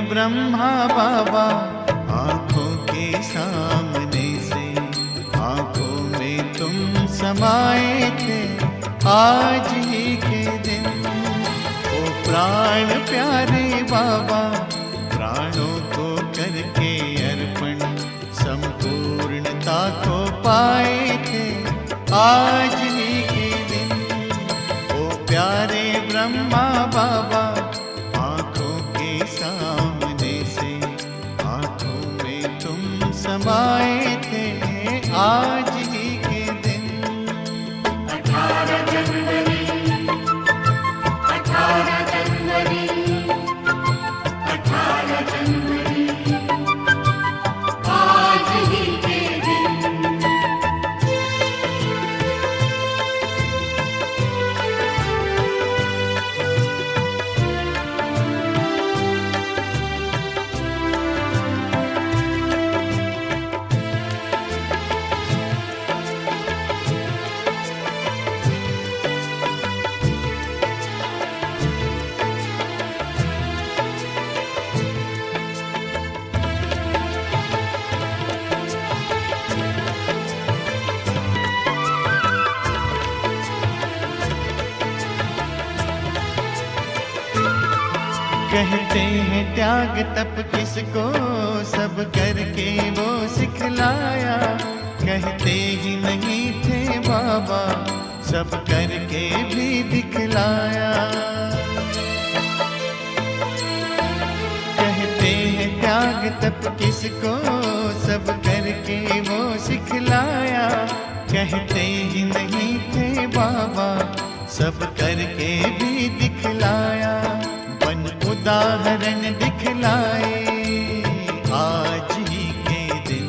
ब्रह्मा बाबा आंखों के सामने से आंखों में तुम समाये थे आज ही के दिन। ओ प्राण प्यारे बाबा प्राणों को करके अर्पण संपूर्णता को पाए थे आज ही के दिन। ओ प्यारे ब्रह्मा बाबा समाये थे आज ही के दिन। 18 जनवरी 18 जनवरी 18 जनवरी आज ही के दिन। कहते हैं त्याग तप किसको सब करके वो सिखलाया। कहते ही नहीं थे बाबा सब करके भी दिखलाया। कहते हैं त्याग तप किसको सब करके वो सिखलाया। कहते ही नहीं थे बाबा सब करके भी दिखलाया। उदाहरण दिखलाए आज ही के दिन।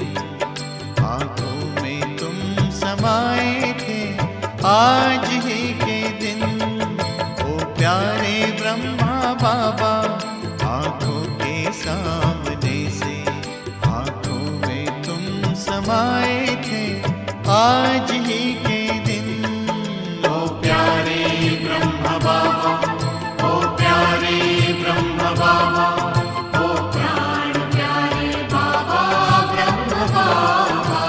आंखों में तुम समाये थे आज ही के दिन। ओ प्यारे ब्रह्मा बाबा आंखों के सामने से आंखों में तुम समाये थे आज ही के दिन। ओ प्यारे ब्रह्मा बाबा ब्रह्म बाबा ओ प्राण प्यारे बाबा ब्रह्म बाबा।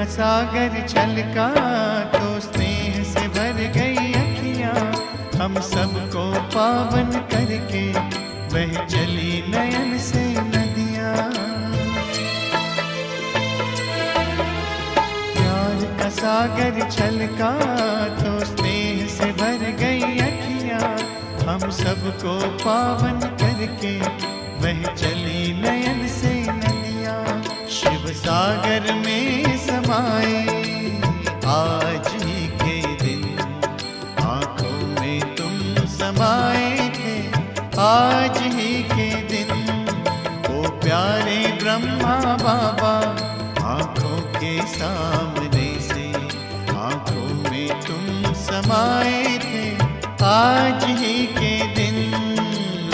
सागर छलका तो स्नेह से भर गई अखियां। हम सबको पावन करके बह चली नयन से नदियां। प्यार का सागर छलका तो स्नेह से भर गई अखियां। हम सबको पावन करके बह चली नयन से नदियां। शिव सागर में समाए आज ही के दिन। आंखों में तुम समाये थे आज ही के दिन। ओ प्यारे ब्रह्मा बाबा आंखों के सामने से आंखों में तुम समाये थे आज ही के दिन।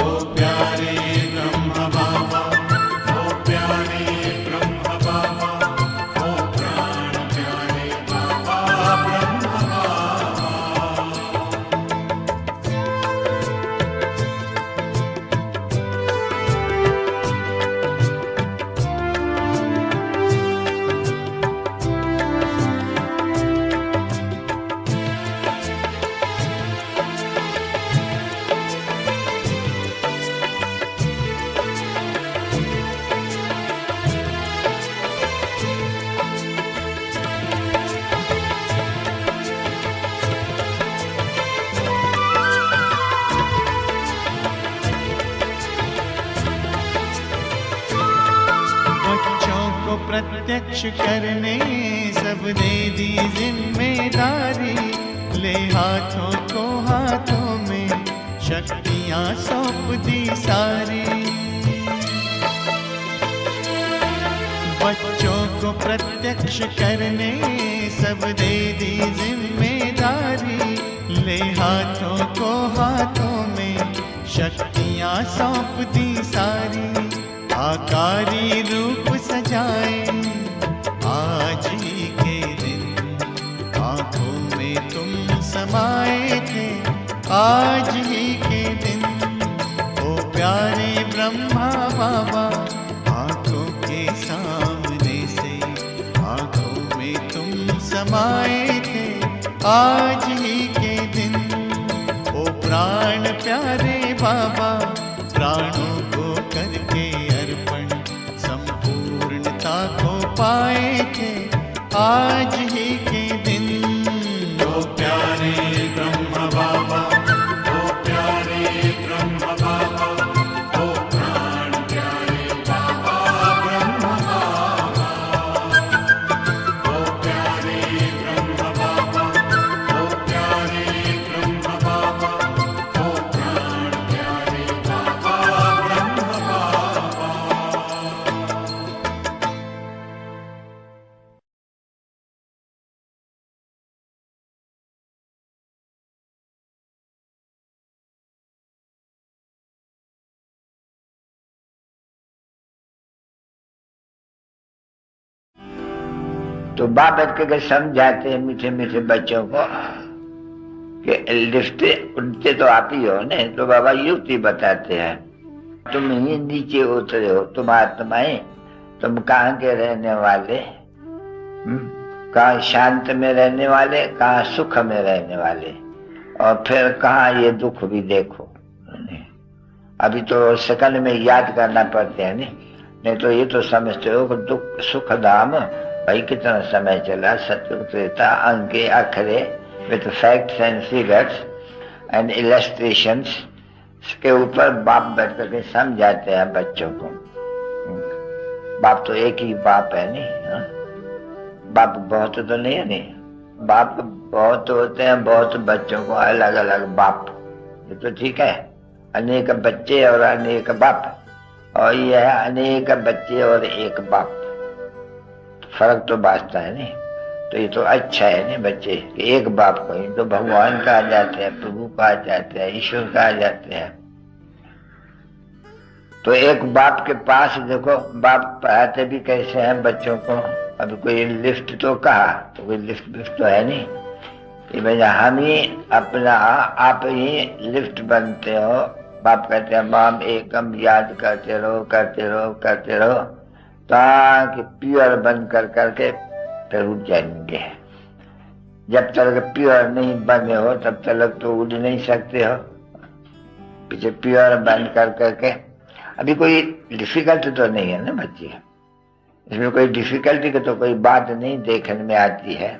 ओ प्यारे ब्रह्मा बाबा प्रत्यक्ष करने सब दे दी जिम्मेदारी, ले हाथों को हाथों में शक्तियां सौंप दी सारी। बच्चों को प्रत्यक्ष करने सब दे दी जिम्मेदारी, ले हाथों को हाथों में शक्तियां सौंप दी सारी। आकारी रूप सजाए आज ही के दिन, आंखों में तुम समाए थे आज ही के दिन। ओ प्यारे ब्रह्मा बाबा, आंखों के सामने से आंखों में तुम समाए थे आज ही के दिन। ओ प्राण प्यारे बाबा, प्राणों को करके अर्पण संपूर्णता को पाए थे आज ही के दिन। ओ प्यारे ब्रह्म बाबा, ओ प्यारे ब्रह्म बाबा, ओ प्राण प्यारे बाबा ब्रह्म बाबा। ओ प्यारे ब्रह्म बाबा, ओ प्यारे ब्रह्म बाबा, ओ प्राण प्यारे बाबा ब्रह्म बाबा। तो बाप बैठ के समझाते हैं मीठे मीठे बच्चों को कि लिफ्ट उठते तो आप ही हो ने, तो बाबा युक्ति बताते हैं। तुम ही नीचे उतरे हो, तुम आत्माएं, तुम कहाँ के रहने वाले, कहाँ शांत में रहने वाले, कहाँ सुख में रहने वाले, और फिर कहाँ ये दुख भी देखो। अभी तो सेकंड में याद करना पड़ते हैं नहीं तो ये तो समझते हो कि दुख सुख धाम भाई कितना समय चला, सत्युग त्रेता, अंके अक्षरे with facts and figures and illustrations के ऊपर बाप बैठ करके समझाते हैं बच्चों को। बाप तो एक ही बाप है नहीं, हा? बाप बहुत तो नहीं है नहीं, बाप बहुत होते हैं, बहुत बच्चों को अलग अलग बाप, ये तो ठीक है। अनेक बच्चे और अनेक बाप, और ये है अनेक बच्चे और एक बाप, फर्क तो बाजता है नहीं। तो ये तो अच्छा है नहीं बच्चे, एक बाप को ही तो भगवान कहा जाते हैं, प्रभु कहा जाते हैं, ईश्वर कहा जाते हैं। तो एक बाप के पास देखो, बाप पढ़ाते भी कैसे हैं बच्चों को। अभी कोई लिफ्ट तो कहा, तो कोई लिफ्ट तो है नहीं कि भैया हम ही अपना आप ही लिफ्ट बनते हो। बाप कहते हैं माम एकम याद करते रहो करते रहो करते रहो, ताकि प्योर बन कर करके फिर उठ जाएंगे। जब तक प्योर नहीं बने हो तब तक तो उड़ नहीं सकते हो। पीछे प्योर बन कर करके, अभी कोई डिफिकल्ट तो नहीं है ना बच्चे, इसमें कोई डिफिकल्टी की तो कोई बात नहीं देखने में आती है,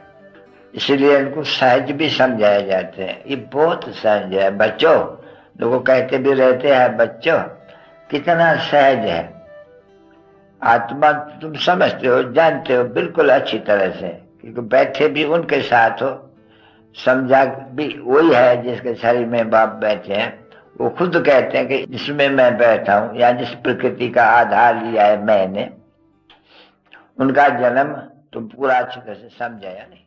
इसलिए इनको सहज भी समझाए जाते हैं। ये बहुत सहज है बच्चों, लोगों कहते भी रहते हैं बच्चों कितना सहज है आत्मा, तुम समझते हो जानते हो बिल्कुल अच्छी तरह से, क्योंकि बैठे भी उनके साथ हो, समझा भी वही है जिसके शरीर में बाप बैठे हैं। वो खुद कहते हैं कि जिसमें मैं बैठा हूं या जिस प्रकृति का आधार लिया है मैंने, उनका जन्म तुम पूरा अच्छी तरह से समझाया नहीं।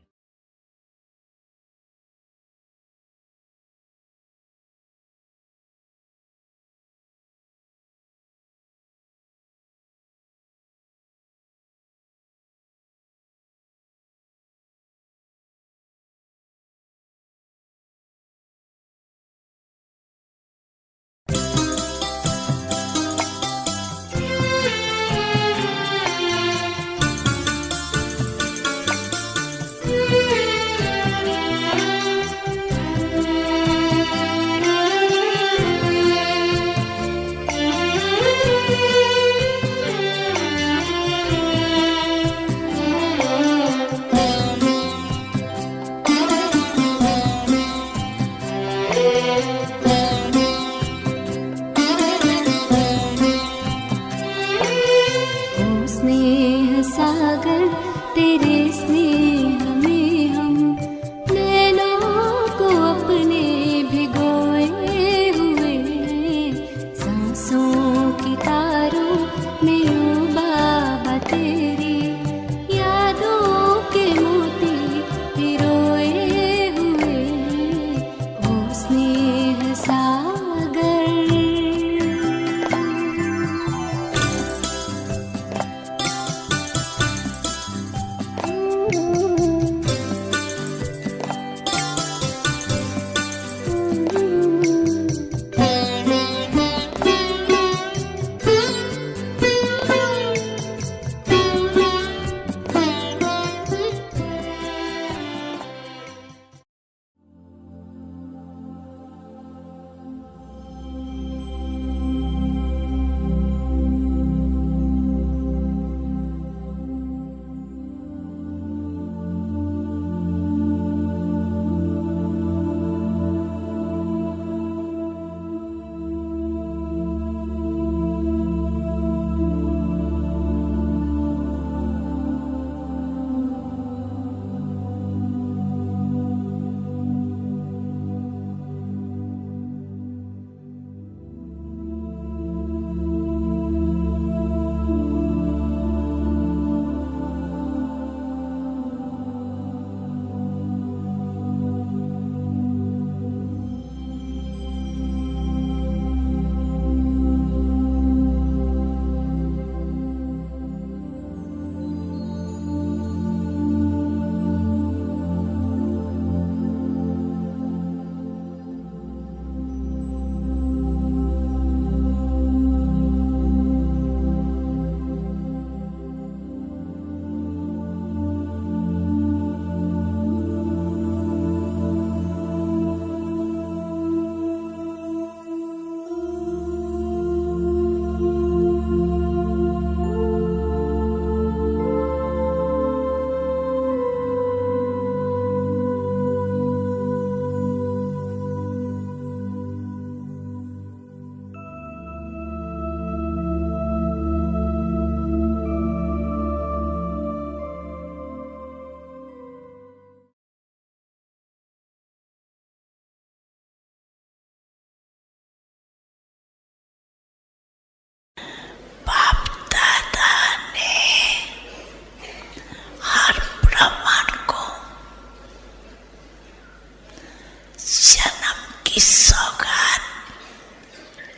की सौगात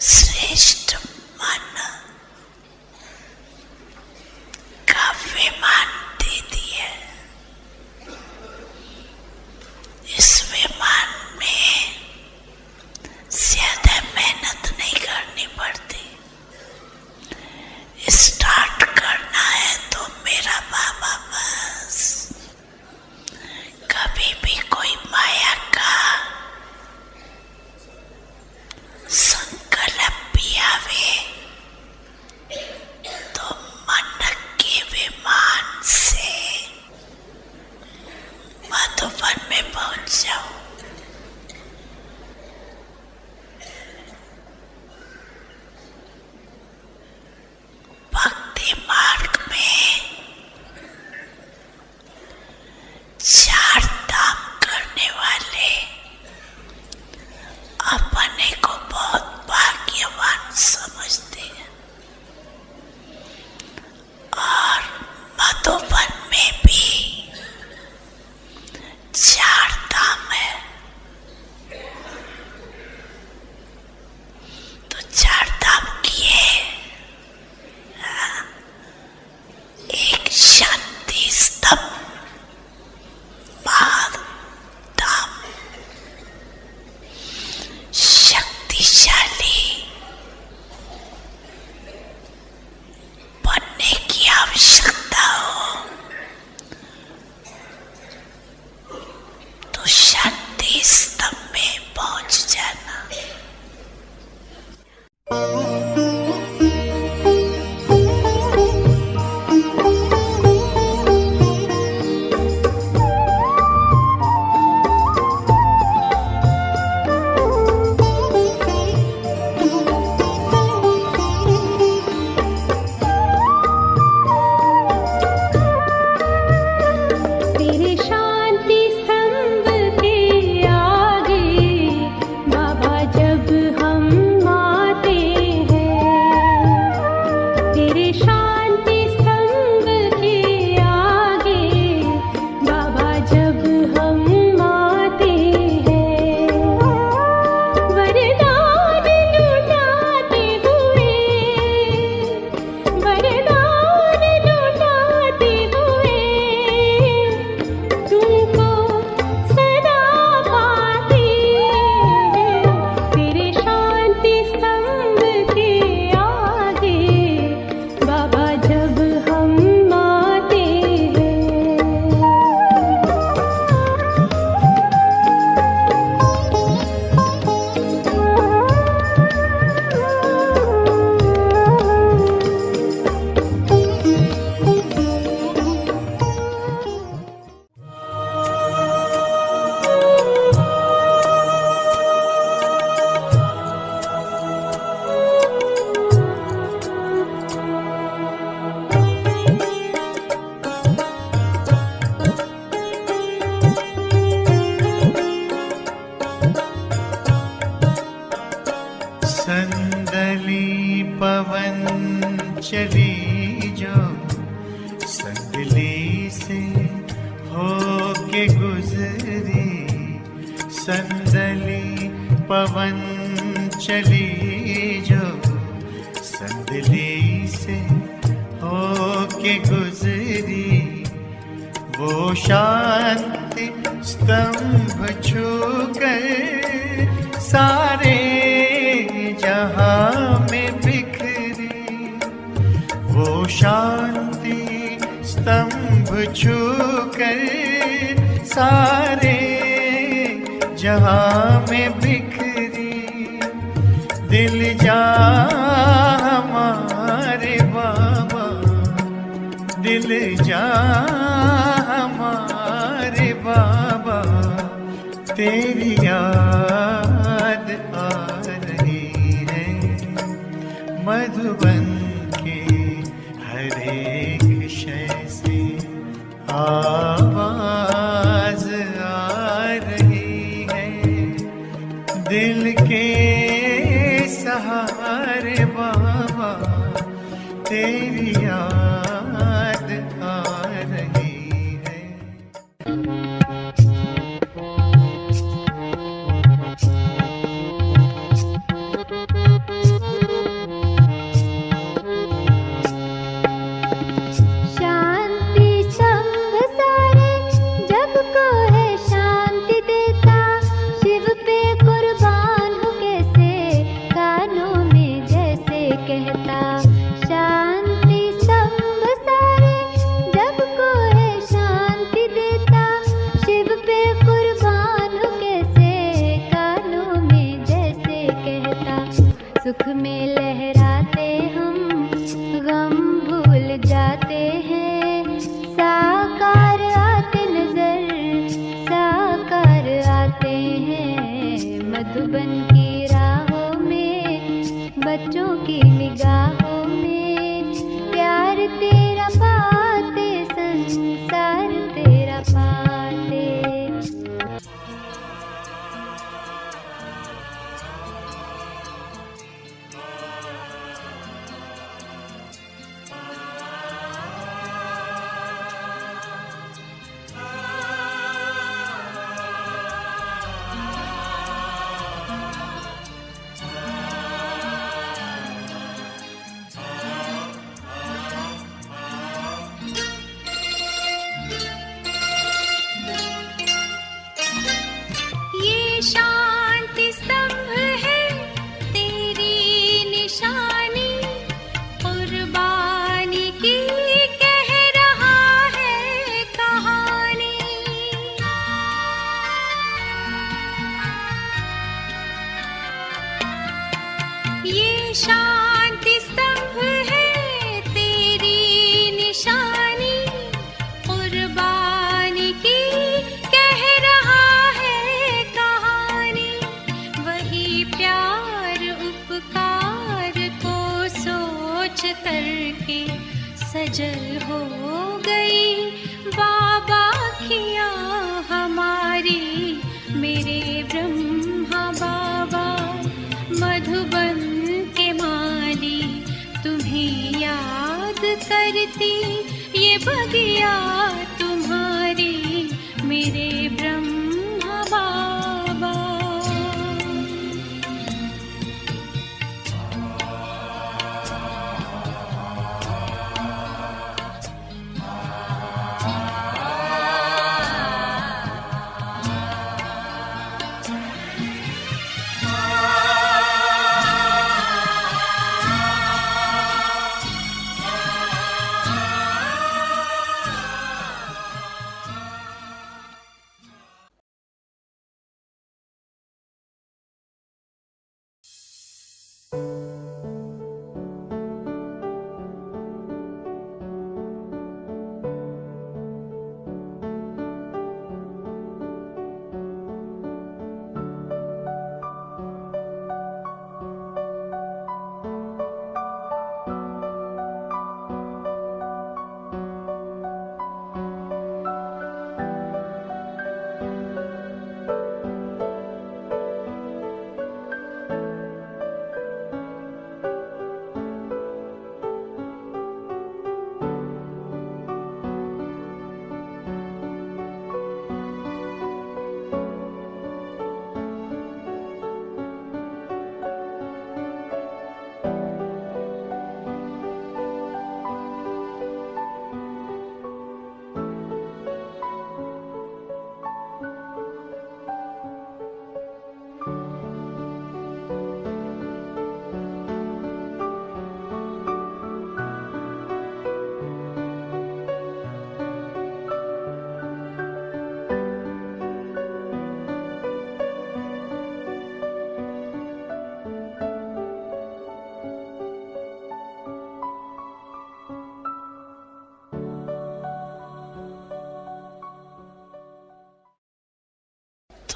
श्रेष्ठ मन का विमान दे दिया। इस विमान में ज्यादा मेहनत नहीं करनी पड़ती। स्टार्ट करना है तो मेरा बाबा बस कभी भी कोई माया का संकल्प भी आवे तो मन के विमान से मधुबन में पहुंच जाओ। भक्ति मार्ग में 4 धाम करने वाले अपने को बहुत भाग्यवान समझते हैं और मधुबन में भी 4 धाम है। तो 4 धाम किए, एक शांति स्तंभ महाधाम, शक्तिशाली बनने की आवश्यकता हो तो शांति स्तंभ में पहुंच जाना। तेरे शांति स्तंभ के आगे बाबा जब हम आते हैं, तेरे शांति स्तंभ के आगे बाबा जब हम आते हैं, वरदान लुटाते हुए, वरदान लुटाते हुए तुमको सदा पाते हैं। तेरे शांति स्तंभ के आगे बाबा जब हम आते हैं। संदली पवन चली जो संदली से होके गुजरी, संदली पवन चली जो संदली से होके गुजरी, वो शांति स्तंभ छूकर सारे जहां में बिखरी, वो शांति स्तंभ छूकर सारे जहां में बिखरी, दिल जा हमारे बाबा, दिल जा हमारे बाबा, तेरी याद आ रही है मधुबन के हर एक शय से आवाज आ रही है, दिल के सहारे बाबा तेरी याद आ रही है। सबको है शांति देता, शिव पे कुर्बान हूँ कैसे, कानों में जैसे कहता, शांति स्तंभ सारे जग को है शांति देता, शिव पे कुर्बान हूँ कैसे, कानों में जैसे कहता। सुख में लहराते हम, गम भूल जाते हैं, साकार आते नजर, साकार आते हैं। मधुबन की राहों में, बच्चों की निगाहों में, प्यार तेरा पाते, संसार तेरा पाते। ये शांति स्तंभ है तेरी निशानी, कुर्बानी की कह रहा है कहानी। ये शांति स्तंभ है तेरी निशानी, कुर्बानी की कह रहा है कहानी। वही प्यार उपकार को सोच करके सजल हो गई बाबा खिया हमारी, मेरे ब्रह्मा बाबा। मधुबन के माली तुम्हें याद करती, ये बगिया तुम्हारी, मेरे ब्रह्मा बाबा।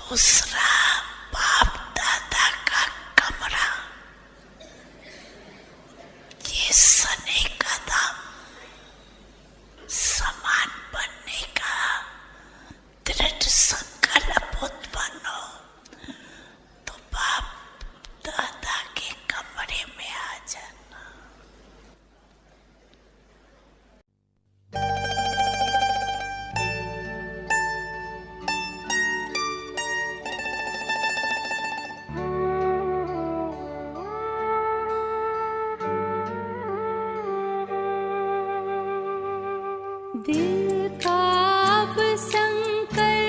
दूसरा बाप दादा का कमरा, ये सने कदम समान बनने का दृढ़ संकल्प उत्पन्न हो तो बाप दादा के कमरे में आ जाना। दिल का अब संकल्प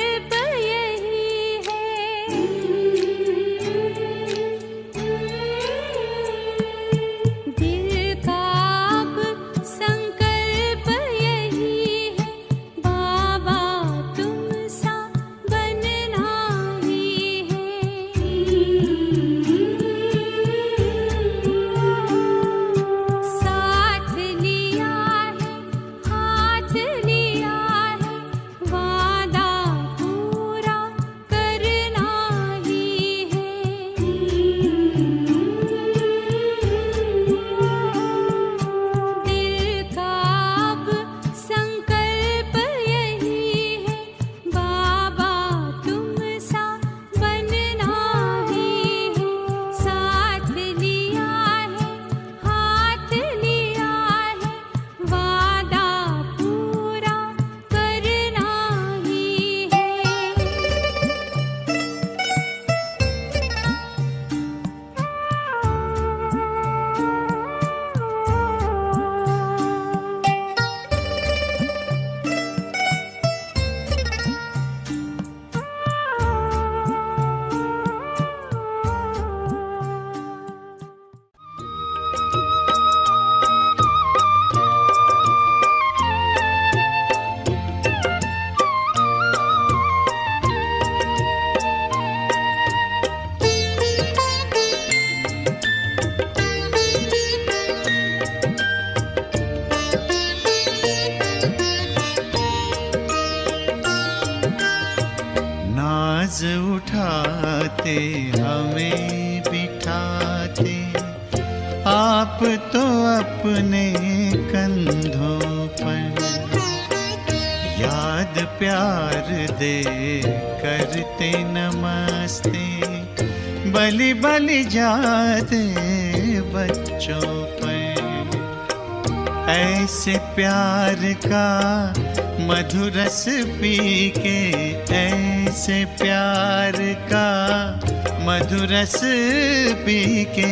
नाज उठाते हमें बिठाते, आप तो अपने कंधों पर। याद प्यार दे करते नमस्ते, बलि बलि जाते बच्चों पर। ऐसे प्यार का मधुरस पी के, ऐसे प्यार का मधुरस पी के,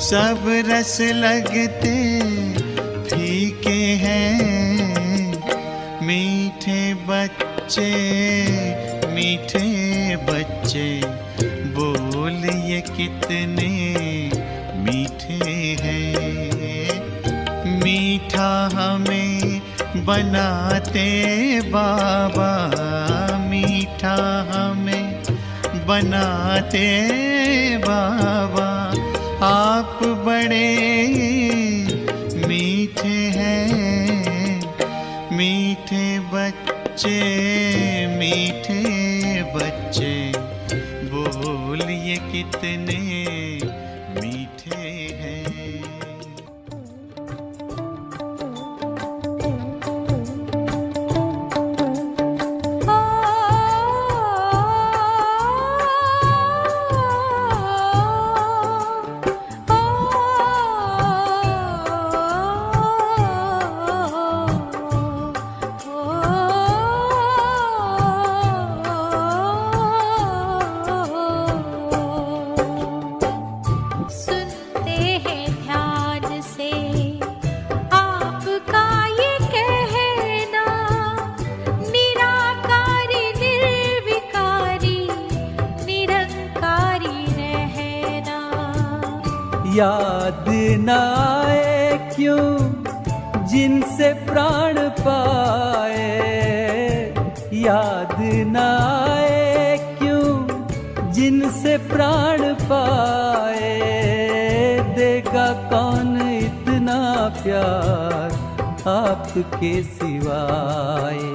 सब रस लगते फीके हैं। मीठे बच्चे मीठे बच्चे, बोल ये कितने मीठे हैं। मीठा हमें बनाते बाबा, मीठा हमें बनाते बाबा। आप बड़े मीठे हैं, मीठे बच्चे मीठे बच्चे, बोल ये कितने मीठे हैं। याद न आए क्यों जिनसे प्राण पाए, याद न आए क्यों जिनसे प्राण पाए। देगा कौन इतना प्यार आपके सिवाय।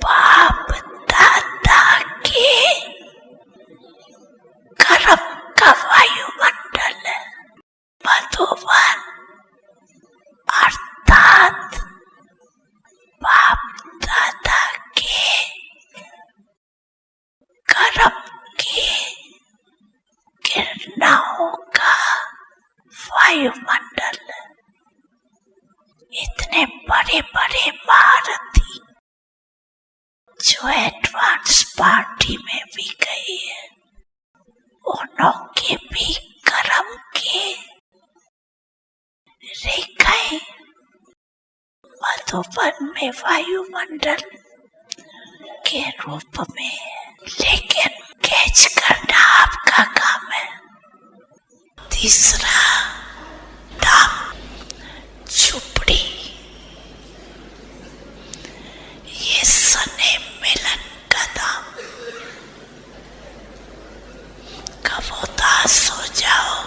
बाप दादा के गर्भ का वायुमंडल मधुबन, अर्थात बाप दादा के गर्भ की किरणों का वायुमंडल, इतने बड़े बड़े महारथी जो एडवांस पार्टी में भी गए हैं, उनके भी कर्म के रेखाएं मधुबन में वायुमंडल के रूप में, लेकिन कैच करना आपका काम है। तीसरा धाम झुपड़ी, ये सने मिलन का धाम। कब उदास हो जाओ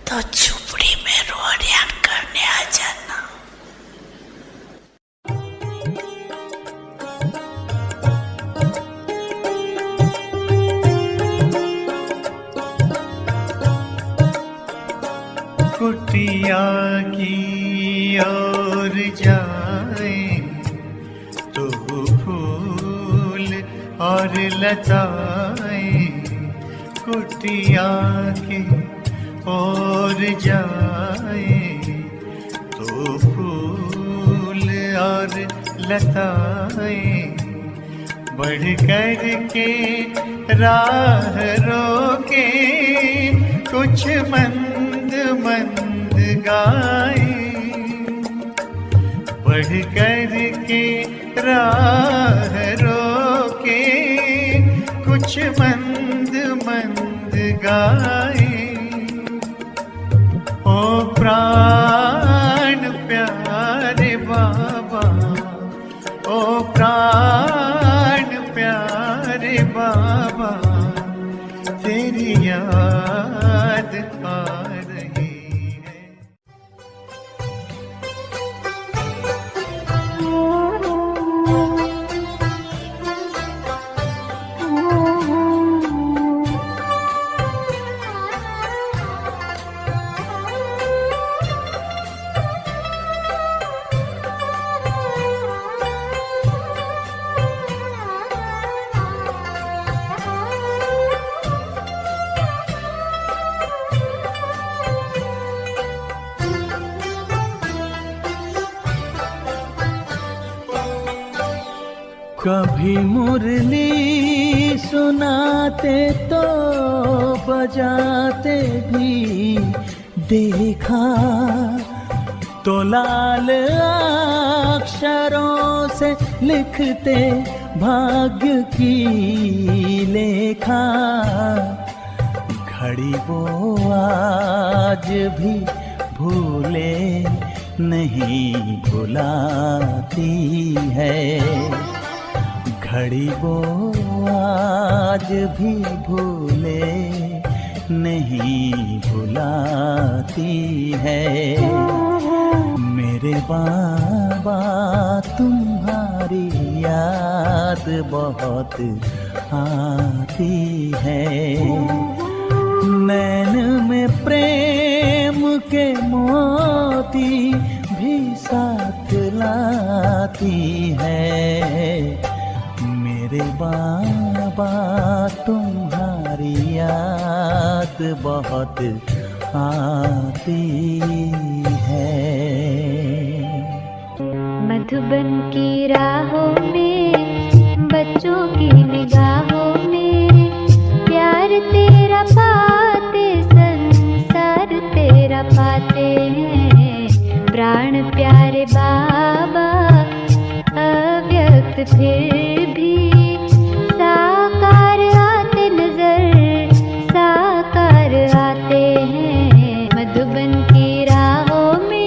तो झुपड़ी में रोहरियान करने आ जाना। कुटिया की ओर जाए तो फूल और लताएं, कुटिया की ओर जाए तो फूल और लताएं, बढ़ कर के राह रोके कुछ मंद मंद गाए, बढ़ कर के राह रोके कुछ मंद मंद गाए। ओ प्राण प्यारे बाबा, ओ प्राण प्यारे बाबा, तेरी याद आ रही है। कभी मुरली सुनाते तो बजाते भी देखा, तो लाल अक्षरों से लिखते भाग्य की लेखा। घड़ी वो आज भी भूले नहीं भुलाती है, घड़ी वो आज भी भूले नहीं भुलाती है। मेरे बाबा तुम्हारी याद बहुत आती है, नैन में प्रेम के मोती भी साथ लाती है। मेरे बाबा तुम्हारी याद बहुत आती है। मधुबन की राहों में, बच्चों की निगाहों में, प्यार तेरा पाते संसार तेरा पाते हैं। प्राण प्यारे बाबा अव्यक्त फिर भी साकार आते नजर, साकार आते हैं मधुबन की राहों में।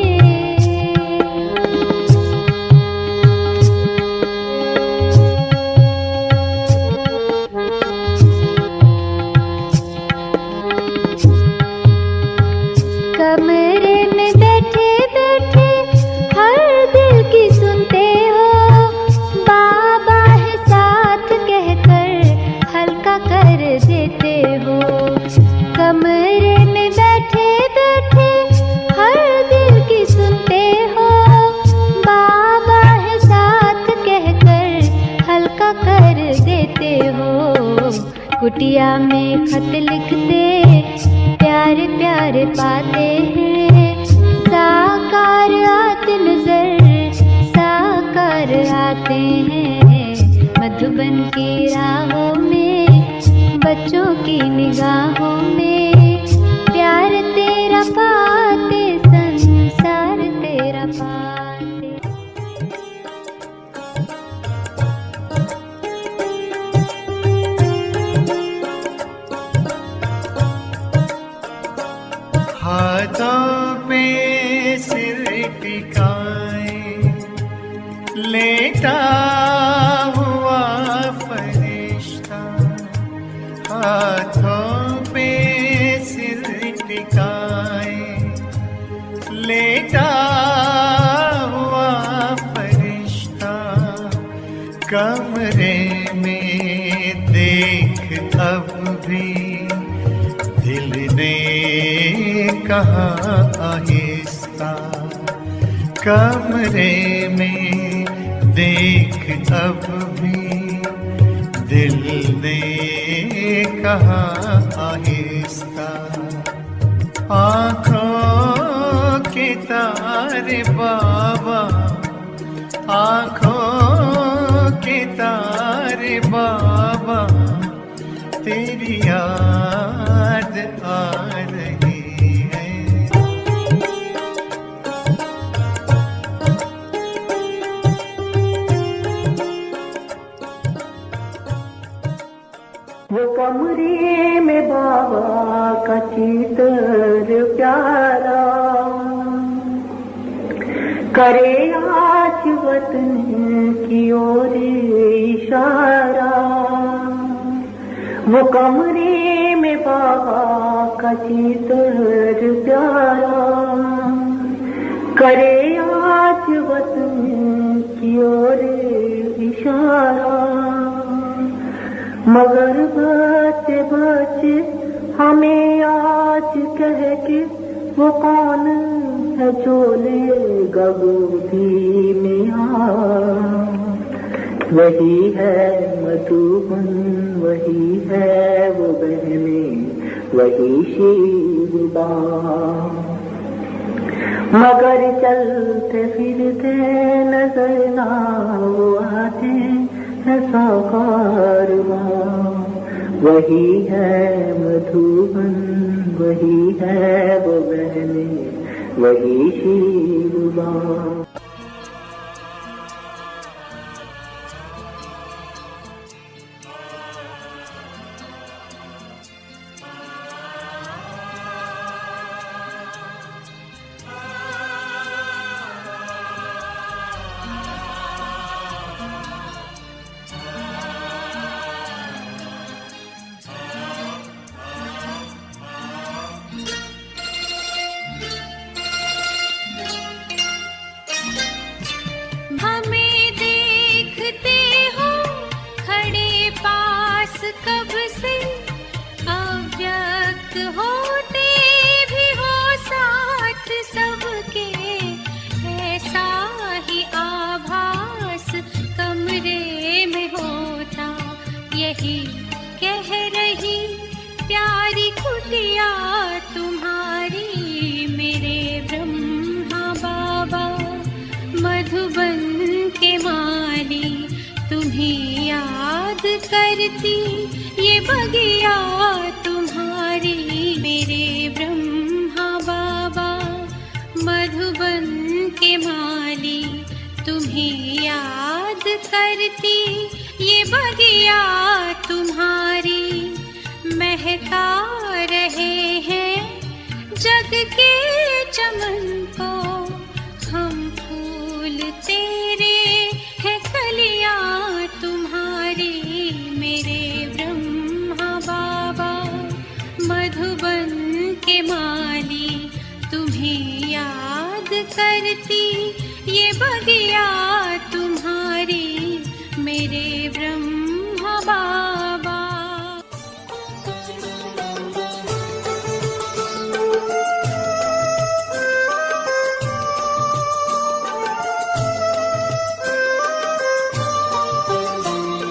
हाथों पे सिर टिकाए लेटा हुआ फरिश्ता, हाथों पे सिर टिकाए लेटा हुआ फरिश्ता, कमरे में देख अब भी दिल ने कहा आहिस्ता, कमरे में देख अब भी दिल ने कहा आहिस्ता, आँखों के तारे बाबा, आँखों के तारे बाबा, तेरी याद आ रही है। वो कमरे में बाबा का चित्र प्यारा, करे आज वतन की ओर इशारा, वो कमरे में बाबा का चित्र प्यारा, करे आज वतन की ओर इशारा, मगर बच्चे बच्चे हमें आज कह के वो कौन है जो लेगा गोदी में आ, वही है मधुबन, वही है वो बहने, वही शिवबा, मगर चलते फिरते नजर ना वो आते है साकारवा, वही है मधुबन, वही है वो बहने, वही शिवबा। हमें देखते हो खड़े पास कब से, अव्यक्त होते भी हो साथ सबके, ऐसा ही आभास कमरे में होता, यही कह रही प्यारी कुटिया तुम्हारी मेरे ब्रह्मा बाबा, मधुबन के माली तुम्हें याद करती, ये बगिया तुम्हारी मेरे ब्रह्मा बाबा, मधुबन के माली तुम्हें याद करती, ये बगिया तुम्हारी, महका रहे हैं जग के चमन को हम फूल तेरे हैं, कलियां तुम्हारी मेरे ब्रह्मा बाबा, मधुबन के माली तुम्हें याद करती, ये बगिया तुम्हारी मेरे ब्रह्मा बाबा।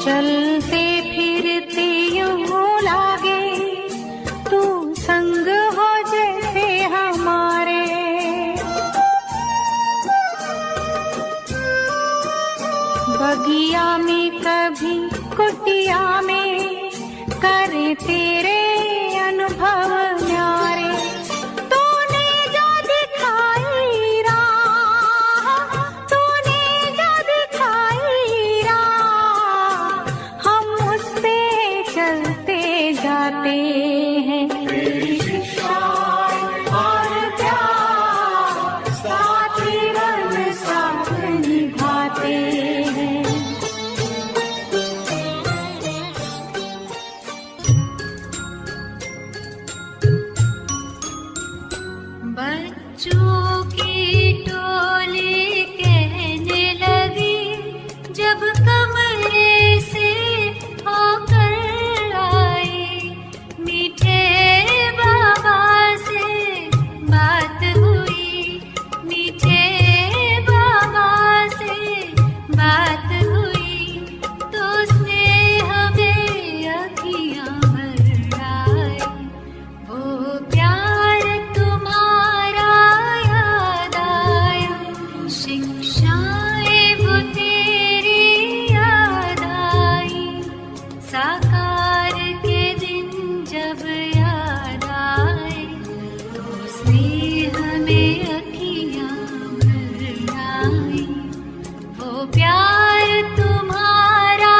चलते फिरते यूं लागे तू संग हो जैसे हमारे, बगिया में कर बच्चों की टोली कहने लगी जब कमरे से होकर आई, मीठे बाबा से बात हुई, मीठे बाबा से बात हुई, तो स्नेह में अखियां भर आई। वो प्यार तुम्हारा याद आया, शिक्षाएं वो तेरी याद आई, साकार के दिन जब याद आए, तो स्नेह में अखियां भर आई। वो प्यार तुम्हारा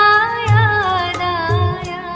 याद आया।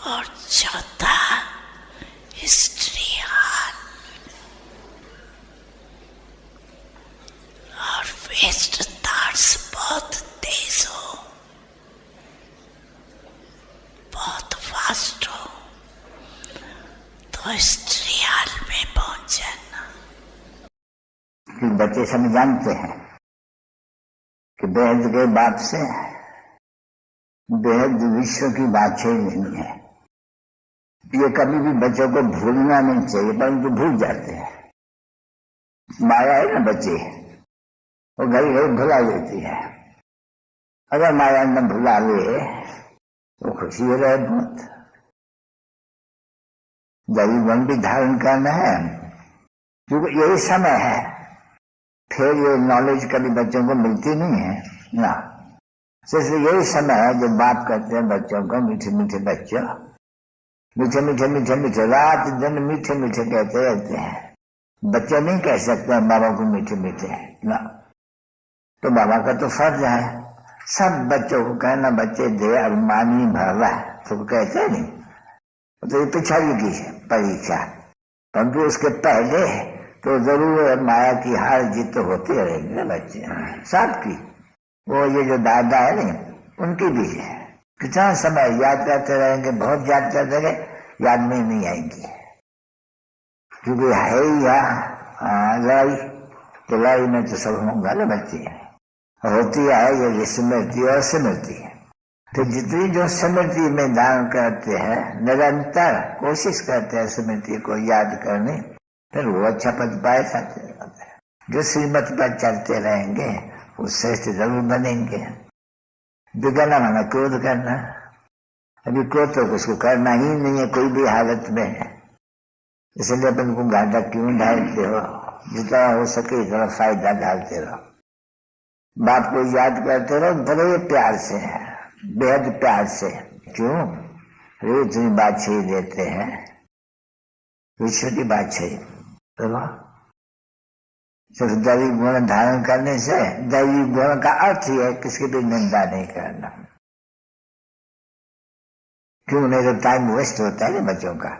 और चौथा हिस्ट्री हॉल और वेस्ट थॉट्स बहुत तेज हो, बहुत फास्ट हो, तो हिस्ट्री हॉल में पहुंच जाना। कि बच्चे सब जानते हैं कि बेहद के बाप से बेहद विश्व की बात ही नहीं है। ये कभी भी बच्चों को भूलना नहीं चाहिए, परंतु भूल जाते हैं। माया है ना बच्चे, वो घड़ी घड़ी भुला देती है। अगर माया न भुला ले तो खुशी हो रहे बहुत। दही बंडी धारण करना है, क्योंकि यही समय है, फिर ये नॉलेज कभी बच्चों को मिलती नहीं है ना। सिर्फ यही समय है जब बाप कहते हैं बच्चों को, मीठे मीठे बच्चों, मीठे मीठे मीठे मीठे, रात दिन मीठे मीठे कहते रहते हैं। बच्चे नहीं कह सकते बाबा को मीठे मीठे ना, तो बाबा का तो फर्ज है सब बच्चों को कहना। बच्चे दे अभिमानी भरवा तो कहते नहीं, तो ये पिछड़ी की परीक्षा, परंतु उसके पहले तो जरूर माया की हार जीत तो होती रहेगी बच्चे सबकी। वो ये जो दादा है नहीं, उनकी भी है। कितना समय याद करते रहेंगे, बहुत याद करते रहे, याद में नहीं आएंगी, क्योंकि है ही लड़ाई, तो लड़ाई में तो सब होगा ना बच्चे। होती है ये स्मृति और स्मृति, तो जितनी जो स्मृति में दान करते हैं, निरंतर कोशिश करते हैं स्मृति को याद करने, फिर वो अच्छा पद पाए जाते हैं। जो श्रीमत पर चलते रहेंगे वो श्रेष्ठ जरूर बनेंगे। बिगड़ना माना क्रोध करना, अभी क्रोध तो उसको करना ही नहीं है कोई भी हालत में। इसलिए अपन को घाटा क्यों डालते हो? जितना हो सके इतना फायदा डालते रहो। बाप को याद करते रहो बड़े प्यार से, बेहद प्यार से। क्यों? रोज बादशाही देते हैं, विश्व की बादशाही। सिर्फ दैवी गुण धारण करने से, दैवी गुण का अर्थ ही है किसी भी निंदा नहीं करना। क्यों? नहीं तो टाइम वेस्ट होता है ना बच्चों का।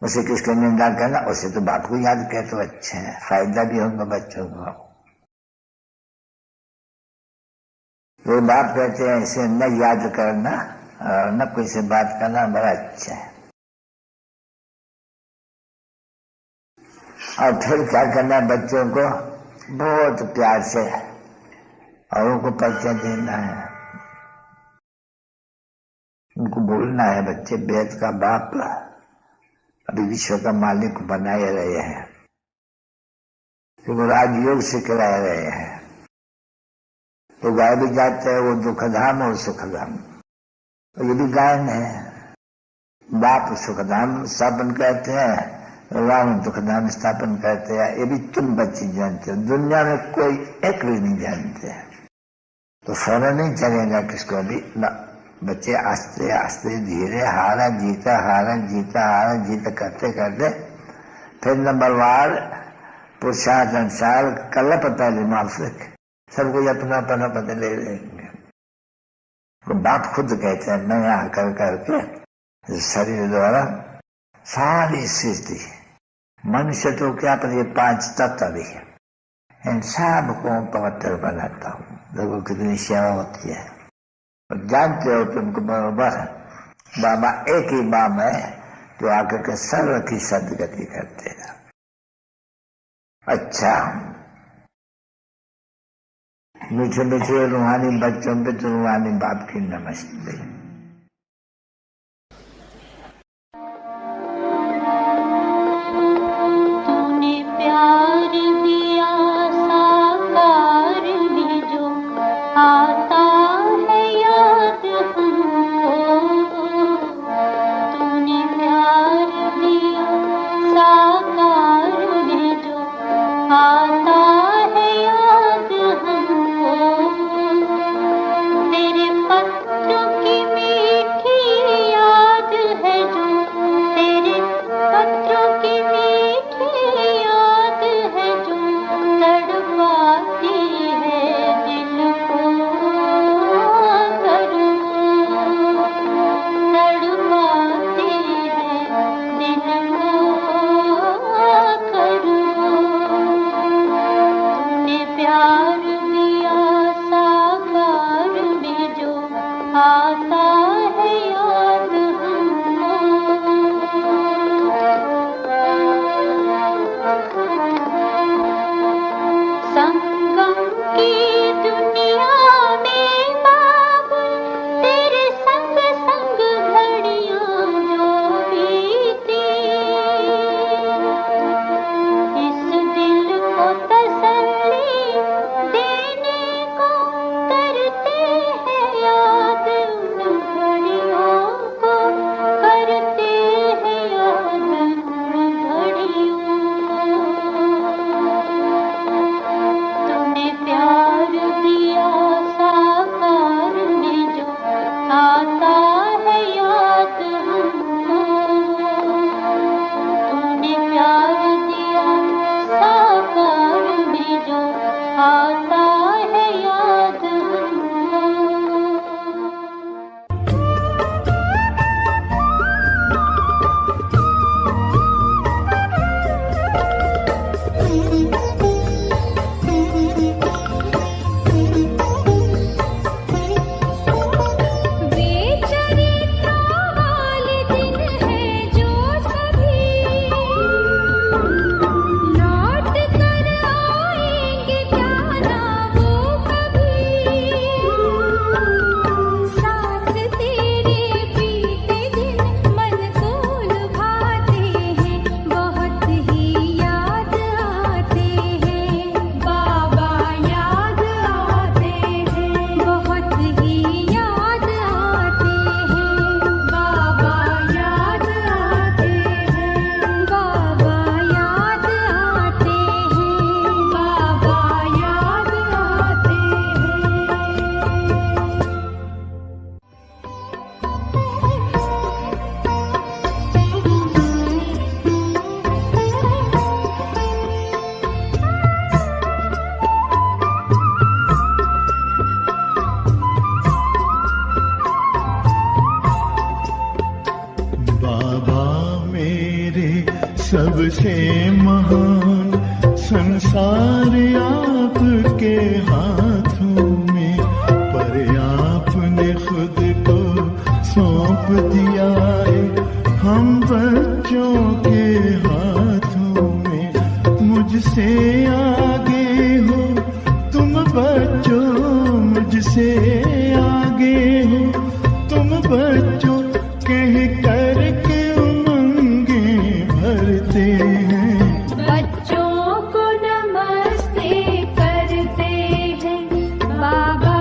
उसे किसकी निंदा करना, उसे तो बाप को याद करे तो अच्छा है, फायदा भी होगा बच्चों को। वो बाप कहते हैं इसे न याद करना और न कोई से बात करना बड़ा अच्छा है। और फिर क्या करना, बच्चों को बहुत प्यार से और उनको परिचय देना है, उनको बोलना है बच्चे बेद का बाप अभी विश्व का मालिक बनाए रहे हैं, वो राजयोग से खिला रहे हैं। तो गाय भी जाते हैं वो दुखधाम और सुखधाम, और ये भी गायन है। बाप सुखधाम स्थापन करते हैं, राम दुखधाम स्थापन करते हैं। ये भी तुम बच्चे जानते हो, दुनिया में कोई एक भी नहीं जानते। तो फौरन नहीं चलेगा किसको भी ना। बच्चे आस्ते आस्ते धीरे हारा जीता हारा जीता हारा जीता करते करते फिर नंबरवार पुरुषार्थ अनुसार कल्प पहले माफिक सब कुछ अपना अपना पता ले लेंगे। तो बाप खुद कहते हैं मैं यहाँ कर करके शरीर द्वारा सारी सृष्टि, मनुष्य तो क्या पर ये 5 तत्व भी है, इन सबको पवित्र बनाता हूँ। देखो कितनी सेवा होती है। और जानते हो तुमको बरोबर बाबा एक ही बाप है जो आकर के सर्व की सदगति करते हैं। अच्छा, मीठे मीठे रूहानी बच्चों पे तो रूहानी बाप की नमस्ते। तूने प्यार दिया साकार में जो आता है याद हमको। तूने प्यार दिया साकार में जो आता है याद हमको। तेरे पत्र की सबसे महान संसार आपके हाथों में, पर आपने खुद को सौंप दिया है हम बच्चों के हाथों में। मुझसे आगे हो तुम बच्चों, मुझसे आगे हो तुम बच्चों, कह कर के उमंगे भरते हैं। बच्चों को नमस्ते करते हैं, बाबा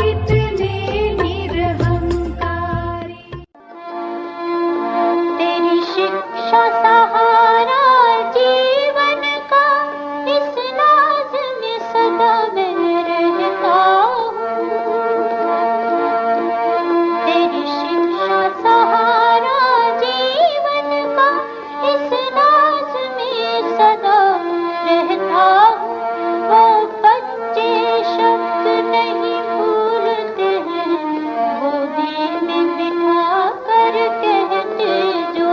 कितने निरहंकारी। तेरी शिक्षा सहारा जीवन का, इस नाज में सदा मैं रहता हूँ। तेरी शिक्षा सहारा जीवन का, इस नाज में सदा रहता हूँ। वो बच्चे शब्द नहीं भूलते हैं, गोदी में बिठा कर कहते जो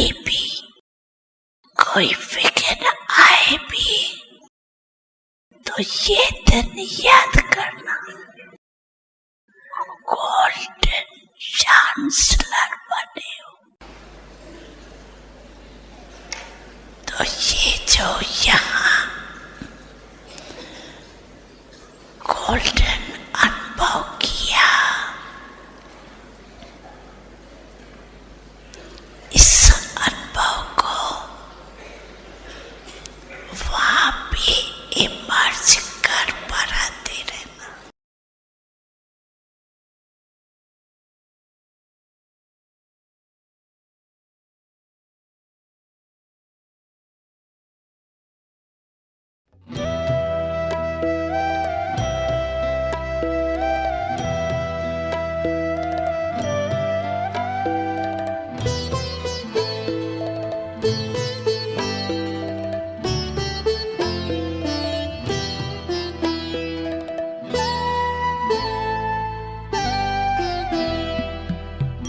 कभी भी कोई फिक्र न आए भी तो ये दिन याद करना, गोल्डन चांसलर बने हो। तो ये जो यहाँ गोल्डन अनुभव किया, इस अनुभव को वहां भी इमर्ज कर बनाते रहना।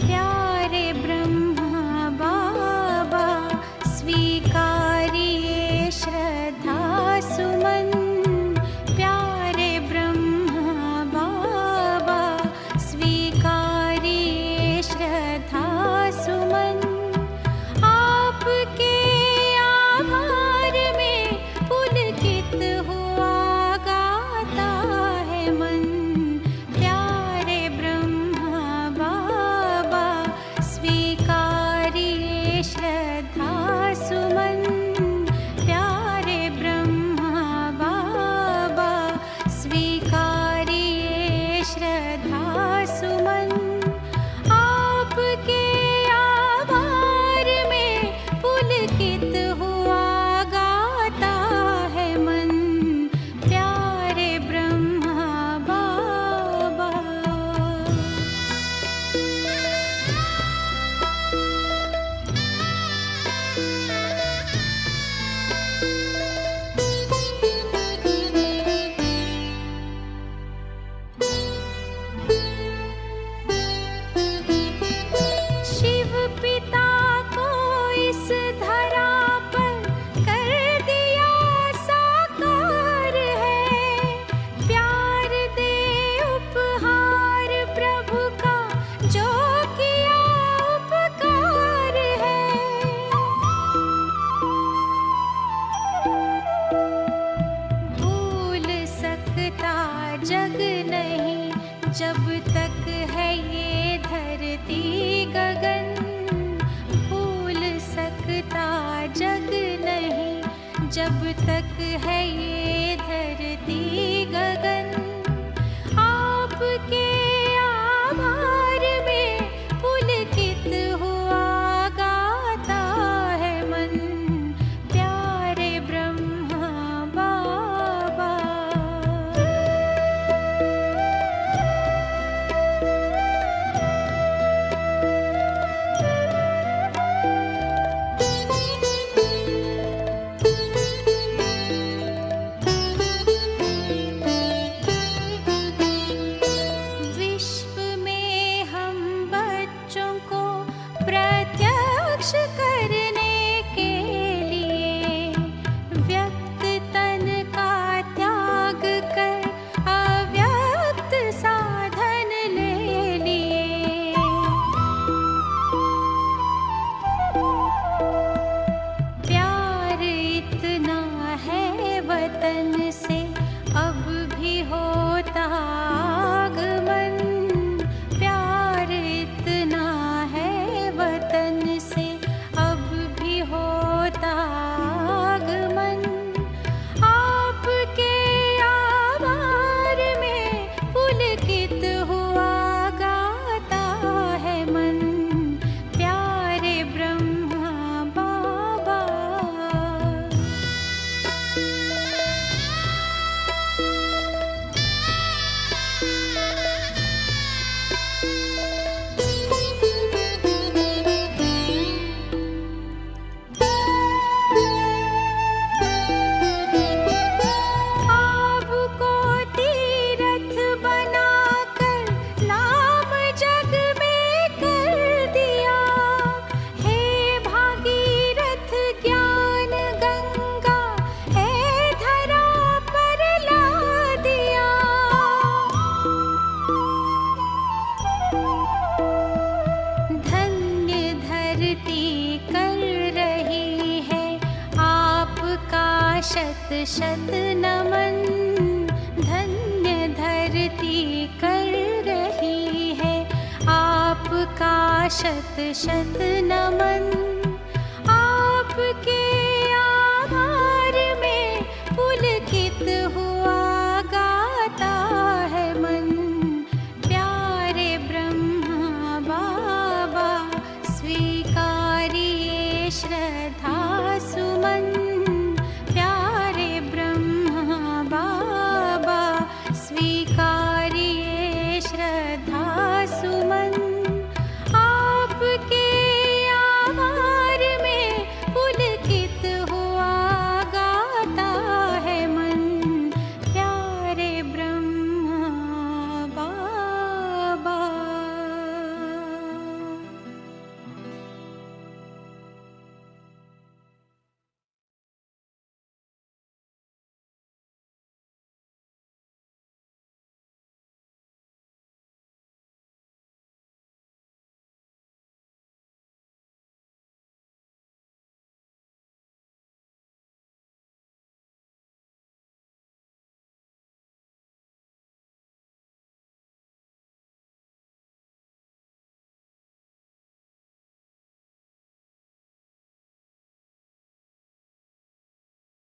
प्यारे ब्रह्मा बाबा स्वीकारिए श्रद्धा सुमन। प्यारे ब्रह्मा बाबा स्वीकारिए श्रद्धा सुमन। आपके आभार में पुलकित हुआ गाता है मन। प्यारे ब्रह्मा बाबा स्वीकारिए श्रद्धा सुमन। प्यारे ब्रह्मा बाबा स्वीकारिए श्रद्धा सुमन। आपके आभार में पुलकित हुआ गाता है मन। प्यारे ब्रह्मा बाबा। शिव पिता को इस धरा पर कर दिया साकार है। प्यार दे उपहार प्रभु का जो किया उपकार है। भूल सकता जग नहीं जब तक है ये धरती गगन। भूल सकता जग नहीं जब तक है ये धरती गगन। आपके आभार में पुलकित हुआ गाता है मन। प्यारे ब्रह्मा बाबा। विश्व में हम बच्चों को प्रत्यक्ष करने के लिए व्यक्त तन का त्याग कर अव्यक्त साधन ले लिए। प्यार इतना है वतन से अब भी होता आगमन। प्यार इतना है वतन से कर रही है आपका शत शत नमन। धन्य धरती कर रही है आपका शत शत नमन। आपके आभार में पुलकित हुआ गाता है मन। प्यारे ब्रह्मा बाबा स्वीकारिए श्रद्धा सुमन।